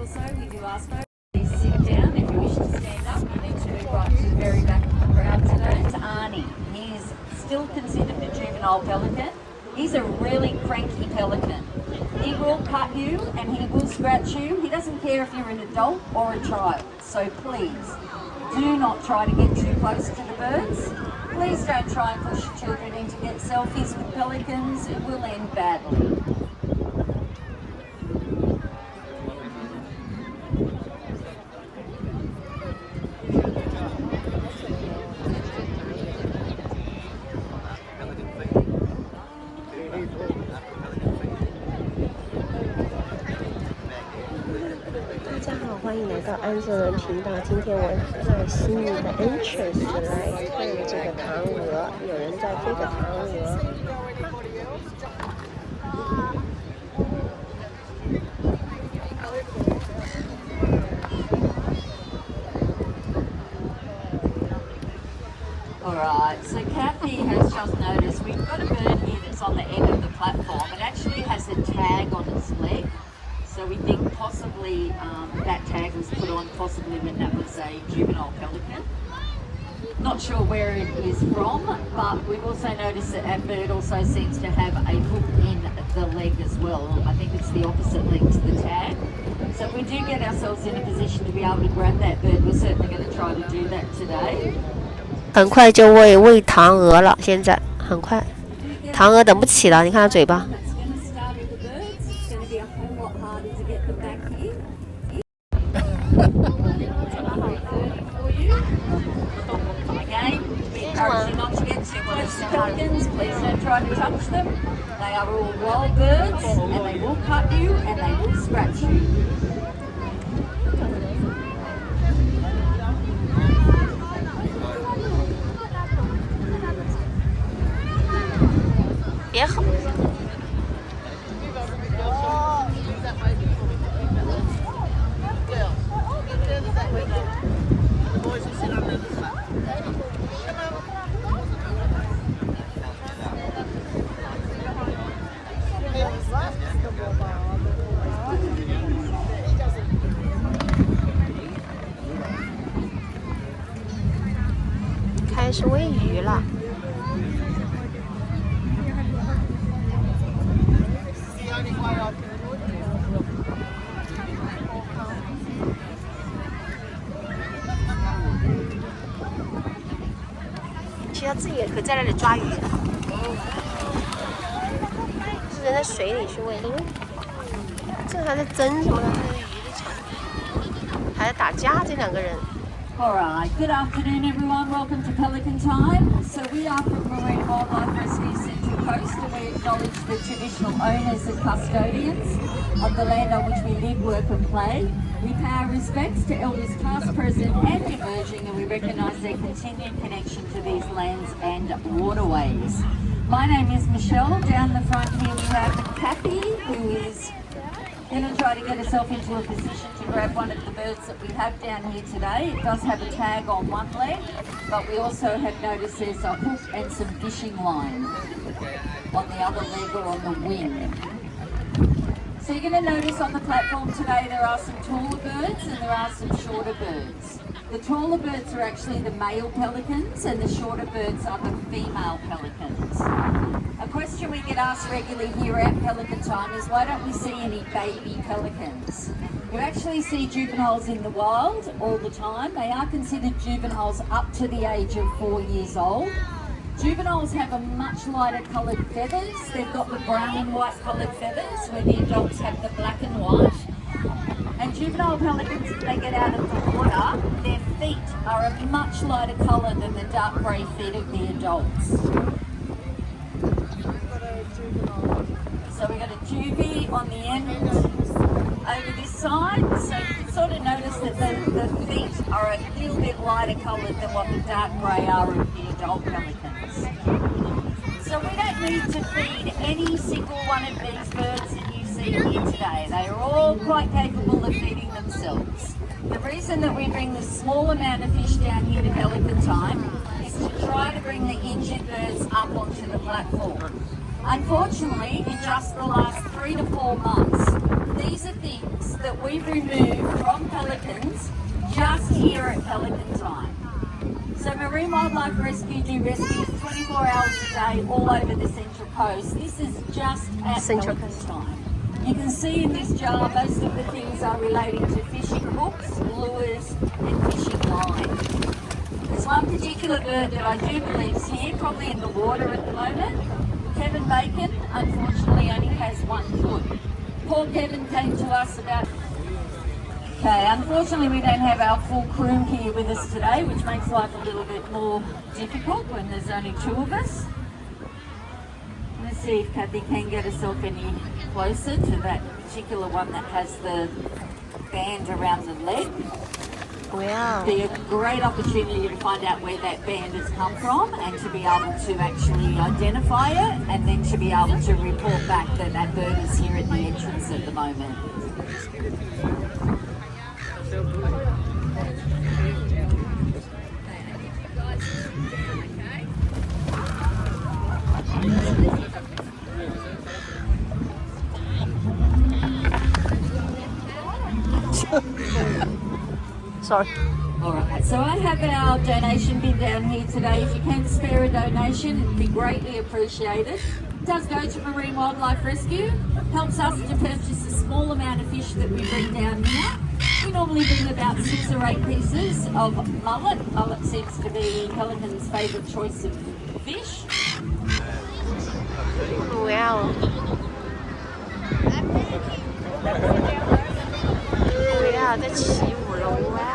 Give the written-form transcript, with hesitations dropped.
also, we do ask folks please sit down. If you wish to stand up, you need to move right to the very back of the crowd today. It's Arnie. He's still considered a juvenile pelican. He's a really cranky pelican. He will cut you and he will scratch you. He doesn't care if you're an adult or a child. So please, do not try to get too close to the birds. Please don't try and push your children in to get selfies with pelicans. It will end badly.欢迎来到安泽人频道。今天我在悉尼的 entrance 来看这个唐鹅，有人在追着唐鹅。Alright, so Kathy has just noticed we've got a bird here that's on the end of the platform. It actually has a tag on its leg. So we think possibly that tag was put on possibly when that was a juvenile pelican. Not sure where it is from, but we've also noticed that that bird also seems to have a hook in the leg as well. I think it's the opposite leg to the tag. So if we do get ourselves in a position to be able to grab that bird, we're certainly going to try to do that today. 很快就喂唐鹅了，现在很快，唐鹅等不起了，你看它嘴巴。Not to get too close to pelicans, please don't try to touch them. They are all wild birds and they will cut you and they will scratch you. 别吼！开始喂鱼了。其实他自己也可以在那里抓鱼，是人在水里去喂。这还在争什么呢？这是鱼的场，还在打架，这两个人。Alright, good afternoon everyone, welcome to Pelican time. So we are from Marine Wildlife Rescue Central Coast and we acknowledge the traditional owners and custodians of the land on which we live, work and play. We pay our respects to elders past, present and emerging and we recognise their continued connection to these lands and waterways. My name is Michelle. Down the front here we have Kathy, who is going to try to get herself into a position to grab one of the birds that we have down here today. It does have a tag on one leg, but we also have noticed there's a hook and some fishing line on the other leg or on the wing. So you're going to notice on the platform today there are some taller birds and there are some shorter birds. The taller birds are actually the male pelicans and the shorter birds are the female pelicans. A question we get asked regularly here at Pelican time is why don't we see any baby pelicans? You actually see juveniles in the wild all the time. They are considered juveniles up to the age of 4 years old. Juveniles have a much lighter coloured feathers. They've got the brown and white coloured feathers where the adults have the black and white. And juvenile pelicans, if they get out of the water, their feet are a much lighter colour than the dark grey feet of the adults. So we've got a juvie on the end over this side, so you can sort of notice that the feet are a little bit lighter coloured than what the dark grey are of the adult pelicans. So we don't need to feed any single one of these birds that you see here today. They are all quite capable of feeding themselves. The reason that we bring this small amount of fish down here to Pelican time is to try to bring the injured birds up onto the platform. Unfortunately, in just the last 3 to 4 months, these are things that we've removed from pelicans just here at Pelican time. So Marine Wildlife Rescue do rescues 24 hours a day all over the Central Coast. This is just at Central Pelican Coast. time. You can see in this jar most of the things are relating to fishing hooks, lures and fishing line. There's one particular bird that I do believe is here, probably in the water at the moment. Kevin Bacon, unfortunately, only has 1 foot. Poor Kevin came to us about... Okay, unfortunately we don't have our full crew here with us today, which makes life a little bit more difficult when there's only 2 of us. Let's see if Kathy can get herself any closer to that particular one that has the band around the leg. Wow. Be a great opportunity to find out where that band has come from and to be able to actually identify it and then to be able to report back that that bird is here at the entrance at the moment. Sorry. Alright, so I have our donation bin down here today. If you can spare a donation, it would be greatly appreciated. It does go to Marine Wildlife Rescue, helps us to purchase a small amount of fish that we bring down here. We normally bring about 6 or 8 pieces of mullet. Mullet seems to be Pelican's favourite choice of fish. Wow. Wow，在起舞了，哇！